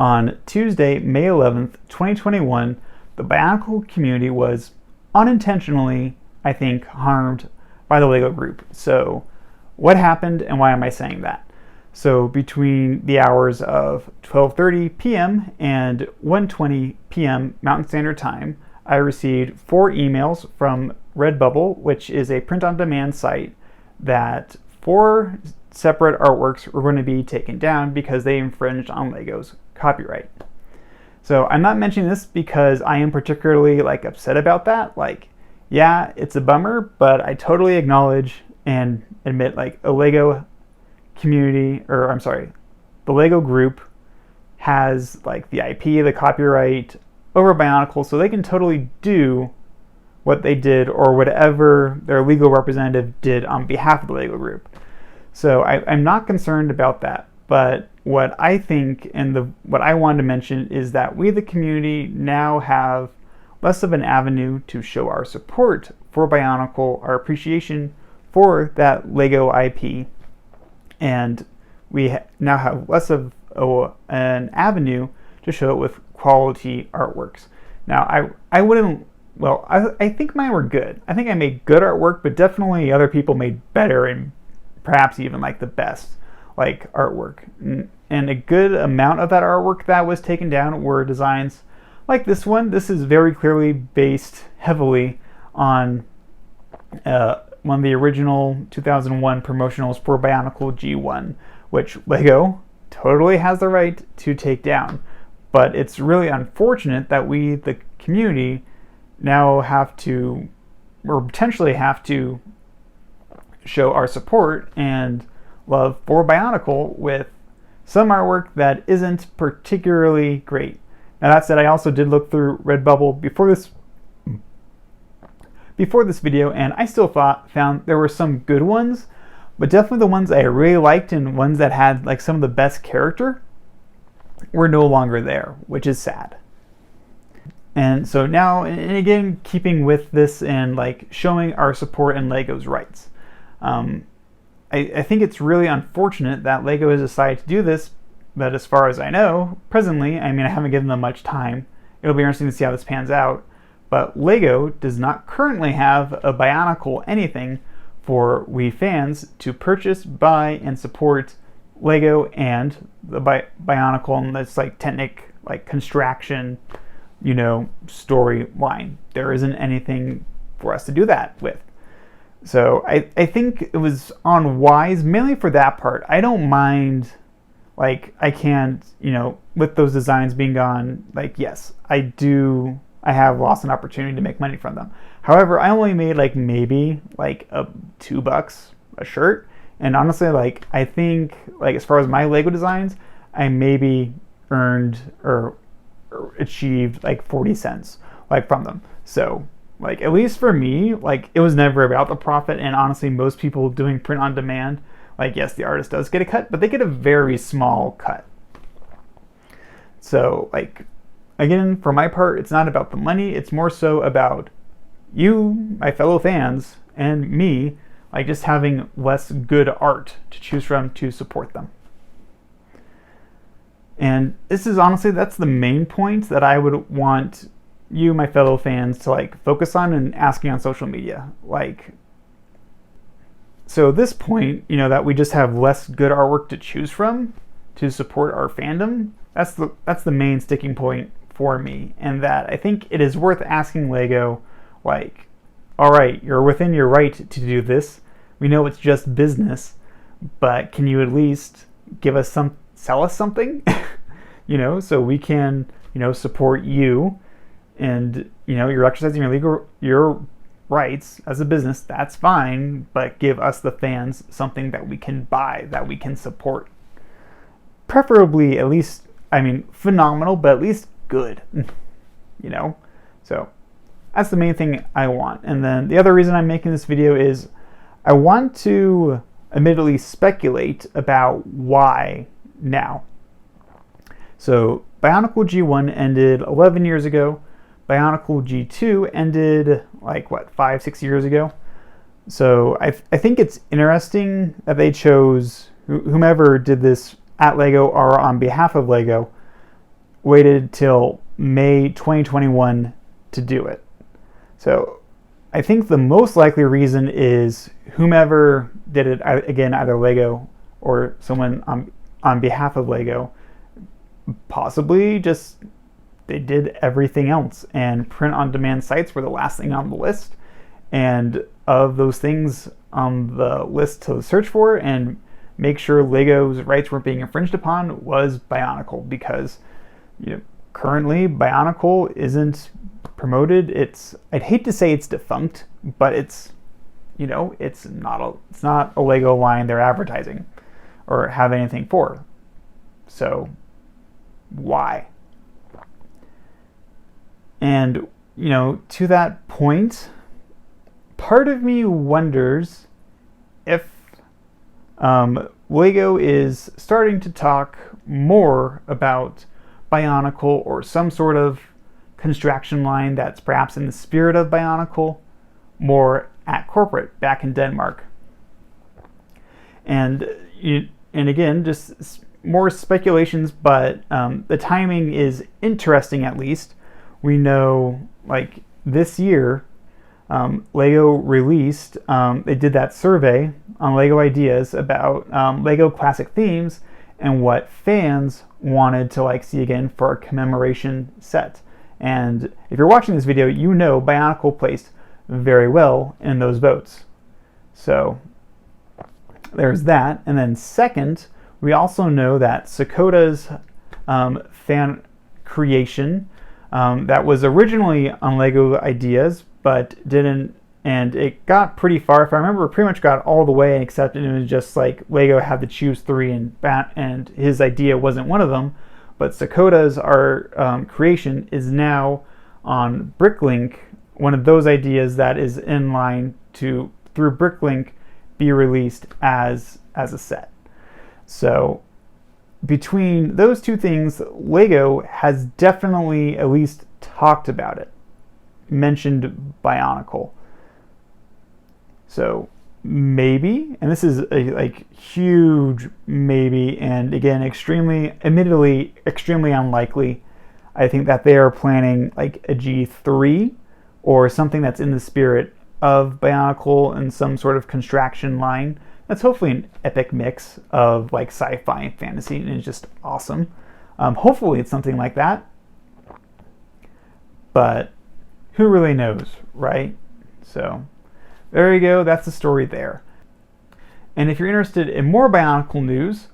On Tuesday, May 11th, 2021, the Bionicle community was unintentionally, I think, harmed by the LEGO group. So what happened and why am I saying that? So between the hours of 12:30 p.m. and 1:20 p.m. Mountain Standard Time, I received 4 emails from Redbubble, which is a print-on-demand site, that 4 separate artworks were going to be taken down because they infringed on LEGO's copyright. So I'm not mentioning this because I am particularly upset about that. Yeah, it's a bummer, but I totally acknowledge and admit a LEGO community, the LEGO group has the IP, the copyright over Bionicle, so they can totally do what they did or whatever their legal representative did on behalf of the LEGO group. So I'm not concerned about that. But what I think and what I wanted to mention is that we, the community, now have less of an avenue to show our support for Bionicle, our appreciation for that LEGO IP, and we now have less of an avenue to show it with quality artworks. Now, I think mine were good. I think I made good artwork, but definitely other people made better and perhaps even the best artwork. And a good amount of that artwork that was taken down were designs like this one. This is very clearly based heavily on one of the original 2001 promotionals for Bionicle G1, which LEGO totally has the right to take down. But it's really unfortunate that we, the community, now have to, or potentially have to, show our support and love for Bionicle with some artwork that isn't particularly great. Now that said, I also did look through Redbubble before this video, and I still found there were some good ones, but definitely the ones I really liked and ones that had some of the best character were no longer there, which is sad. And so now, and again, keeping with this and showing our support and LEGO's rights, I think it's really unfortunate that LEGO has decided to do this, but as far as I know, presently, I haven't given them much time. It'll be interesting to see how this pans out, but LEGO does not currently have a Bionicle anything for we fans to purchase, buy, and support LEGO and the Bionicle and this Technic construction, storyline. There isn't anything for us to do that with. So I think it was unwise, mainly for that part. I don't mind, I can't, with those designs being gone, yes, I have lost an opportunity to make money from them. However, I only made maybe $2 a shirt. And honestly, I think, as far as my LEGO designs, I maybe earned or achieved 40 cents, from them. So, at least for me, it was never about the profit. And honestly, most people doing print on demand, yes, the artist does get a cut, but they get a very small cut. So, again, for my part, it's not about the money. It's more so about you, my fellow fans, and me, just having less good art to choose from to support them. And this is honestly, that's the main point that I would want you, my fellow fans, to focus on and asking on social media. So this point, that we just have less good artwork to choose from to support our fandom, that's the main sticking point for me. And that I think it is worth asking LEGO, all right, you're within your right to do this. We know it's just business, but can you at least sell us something, so we can, support you, and you're exercising your rights as a business. That's fine, but give us the fans something that we can buy, that we can support. Preferably, at least, phenomenal, but at least good, So that's the main thing I want. And then the other reason I'm making this video is I want to admittedly speculate about why now. So Bionicle G1 ended 11 years ago. Bionicle G2 ended 5-6 years ago. So I think it's interesting that they chose whomever did this at LEGO or on behalf of LEGO waited till May 2021 to do it. So I think the most likely reason is whomever did it, again, either Lego or someone on behalf of Lego, possibly just they did everything else, and print-on-demand sites were the last thing on the list. And of those things on the list to search for and make sure Lego's rights weren't being infringed upon was Bionicle, because currently Bionicle isn't promoted. I'd hate to say it's defunct, but it's not a Lego line they're advertising or have anything for. So why? And to that point, part of me wonders if Lego is starting to talk more about Bionicle or some sort of construction line that's perhaps in the spirit of Bionicle, more at corporate back in Denmark. And again, just more speculations, but the timing is interesting. At least we know, like this year, Lego released, they did that survey on Lego Ideas about Lego classic themes and what fans wanted to see again for a commemoration set. And if you're watching this video, Bionicle placed very well in those votes. So there's that. And then second, we also know that Sakota's fan creation that was originally on Lego Ideas, but didn't, and it got pretty far. If I remember, it pretty much got all the way, except it was just like Lego had to choose 3, and his idea wasn't one of them. But Sakota's creation is now on Bricklink, one of those ideas that is in line to, through Bricklink, be released as a set. So between those two things, Lego has definitely at least talked about it, mentioned Bionicle. So maybe, and this is a huge maybe, and again, admittedly extremely unlikely, I think that they are planning like a G3 or something that's in the spirit of Bionicle and some sort of construction line that's hopefully an epic mix of like sci-fi and fantasy, and it's just awesome. Hopefully it's something like that, but who really knows, right? So there you go, that's the story there. And if you're interested in more Bionicle news,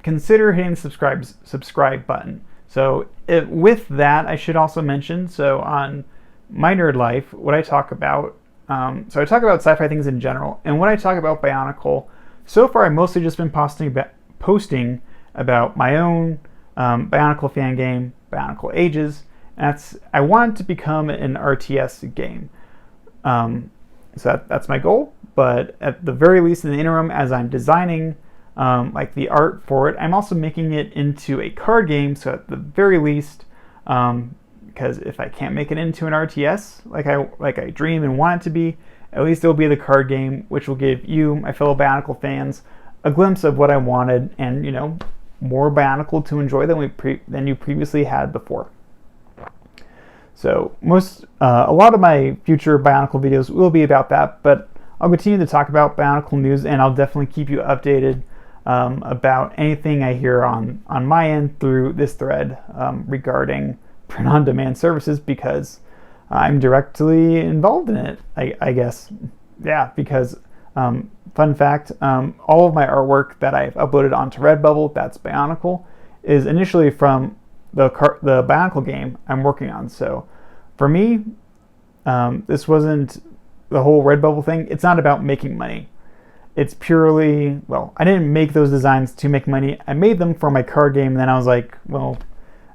consider hitting the subscribe button. So with that, I should also mention, so on My Nerd Life, what I talk about, so I talk about sci-fi things in general, and when I talk about Bionicle, so far I've mostly just been posting about my own Bionicle fan game, Bionicle Ages. I want it to become an RTS game. So that's my goal, but at the very least in the interim, as I'm designing like the art for it, I'm also making it into a card game. So at the very least, because if I can't make it into an RTS like I dream and want it to be, at least it'll be the card game, which will give you, my fellow Bionicle fans, a glimpse of what I wanted, and more Bionicle to enjoy than you previously had before. So a lot of my future Bionicle videos will be about that, but I'll continue to talk about Bionicle news, and I'll definitely keep you updated about anything I hear on my end through this thread regarding print-on-demand services, because I'm directly involved in it, I guess. Yeah, because fun fact, all of my artwork that I've uploaded onto Redbubble, that's Bionicle, is initially from the Bionicle game I'm working on. So for me, this wasn't the whole Redbubble thing. It's not about making money. It's purely, I didn't make those designs to make money. I made them for my card game, and then I was like,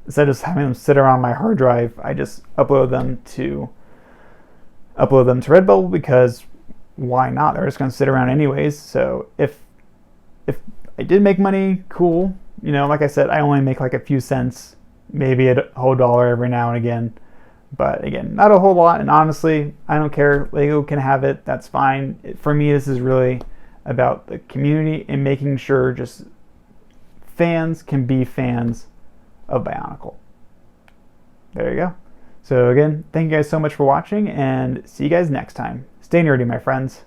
instead of just having them sit around my hard drive, I just upload them to Redbubble, because why not? They're just going to sit around anyways. So if I did make money, cool. Like I said, I only make like a few cents, maybe a whole dollar every now and again. But again, not a whole lot. And honestly, I don't care. Lego can have it. That's fine. For me, this is really about the community and making sure just fans can be fans of Bionicle. there you go. So again, thank you guys so much for watching, and see you guys next time. Stay nerdy, my friends.